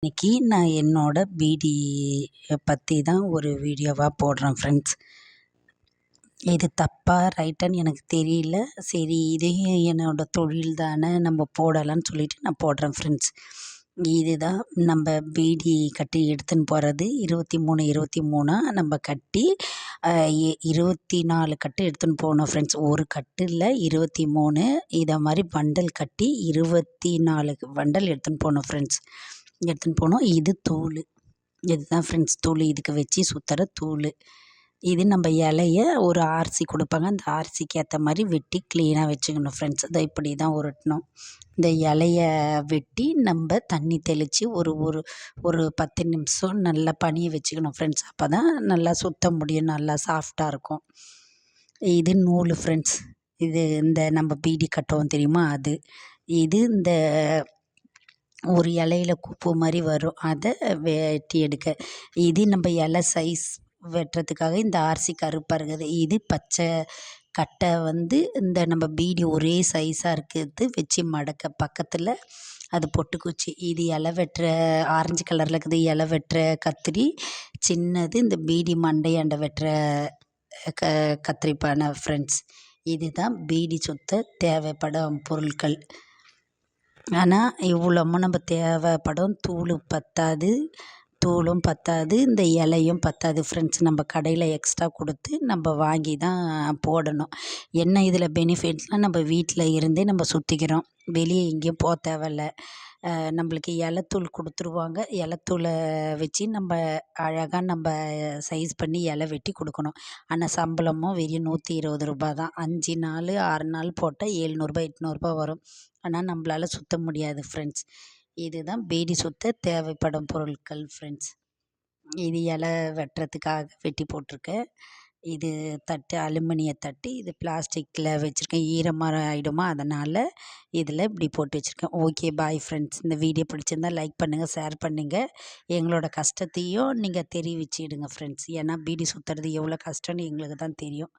இன்னைக்கு நான் என்னோட பீடி பற்றி தான் ஒரு வீடியோவாக போடுறேன் ஃப்ரெண்ட்ஸ். இது தப்பா ரைட்டான்னு எனக்கு தெரியல. சரி, இதையும் என்னோட தொழில் தானே, நம்ம போடலாம்னு சொல்லிட்டு நான் போடுறேன் ஃப்ரெண்ட்ஸ். இதுதான் நம்ம பீடி கட்டி எடுத்துன்னு போகிறது. 23 நம்ம கட்டி 24 கட்டு எடுத்துன்னு போகணும் ஃப்ரெண்ட்ஸ். ஒரு கட்டு இல்லை, 23. இதை மாதிரி பண்டல் கட்டி 24 பண்டல் எடுத்துன்னு போகணும் ஃப்ரெண்ட்ஸ். எடுத்துன்னு போனோம். இது தூள், இதுதான் ஃப்ரெண்ட்ஸ் தூள். இதுக்கு வச்சு சுற்றுற தூள். இது நம்ம இலைய ஒரு ஆர்சி கொடுப்பாங்க, அந்த ஆர்சிக்கு ஏற்ற மாதிரி வெட்டி க்ளீனாக வச்சுக்கணும் ஃப்ரெண்ட்ஸ். இதை இப்படி தான் உருட்டணும். இந்த இலைய வெட்டி நம்ம தண்ணி தெளித்து ஒரு ஒரு ஒரு 10 நிமிஷம் நல்லா பனிய வச்சுக்கணும் ஃப்ரெண்ட்ஸ். அப்போ தான் நல்லா சுத்த முடியும், நல்லா சாஃப்டாக இருக்கும். இது நூல் ஃப்ரெண்ட்ஸ். இது இந்த நம்ம பீடி கட்டுவோம் தெரியுமா, அது. இது இந்த ஒரு இலையில பூ மாதிரி வரும், அதை வெட்டி எடுக்க. இது நம்ம இலை சைஸ் வெட்டுறதுக்காக இந்த ஆர்சி கருப்பாக இருக்குது. இது பச்சை கட்டை இந்த நம்ம பீடி ஒரே சைஸாக இருக்கிறது வச்சு மடக்க. பக்கத்தில் அது பொட்டுக்குச்சி. இது இலை வெட்டுற ஆரஞ்சு கலரில் இருக்குது இலை வெட்டுற கத்திரி. சின்னது இந்த பீடி மண்டையாண்ட வெட்டுற கத்திரிப்பான ஃப்ரெண்ட்ஸ். இதுதான் பீடி சுத்த தேவைப்படும் பொருட்கள். ஆனால் இவ்வளோமும் நம்ம தேவைப்படும். தூளும் பத்தாது, இந்த இலையும் பத்தாது ஃப்ரெண்ட்ஸ். நம்ம கடையில் எக்ஸ்ட்ரா கொடுத்து நம்ம வாங்கி தான் போடணும். என்ன இதில் பெனிஃபிட்ஸ்னால், நம்ம வீட்டில் இருந்தே நம்ம சுற்றிக்கிறோம், வெளியே எங்கேயும் போக தேவையில்ல. நம்மளுக்கு இலைத்தூள் கொடுத்துருவாங்க. இலைத்தூளை வச்சு நம்ம அழகாக நம்ம சைஸ் பண்ணி இலை வெட்டி கொடுக்கணும். ஆனால் சம்பளமும் வெறும் 120 ரூபா தான். 5 நாள் 6 நாள் போட்டால் 700 800 வரும். ஆனால் நம்மளால் சுற்ற முடியாது ஃப்ரெண்ட்ஸ். இதுதான் பீடி சுத்த தேவைப்படும் பொருட்கள் ஃப்ரெண்ட்ஸ். இது இலை வெட்டுறதுக்காக வெட்டி போட்டிருக்கேன். இது தட்டு அலுமினிய தட்டு. இது பிளாஸ்டிக்கில் வச்சுருக்கேன், ஈரமாக ஆகிடுமா, அதனால் இதில் இப்படி போட்டு வச்சுருக்கேன். Okay, bye friends. இந்த வீடியோ பிடிச்சிருந்தால் லைக் பண்ணுங்கள், ஷேர் பண்ணுங்கள். எங்களோட கஷ்டத்தையும் நீங்கள் தெரிவிச்சிடுங்க ஃப்ரெண்ட்ஸ். ஏன்னா பீடி சுற்றுறது எவ்வளோ கஷ்டம்னு எங்களுக்கு தான் தெரியும்.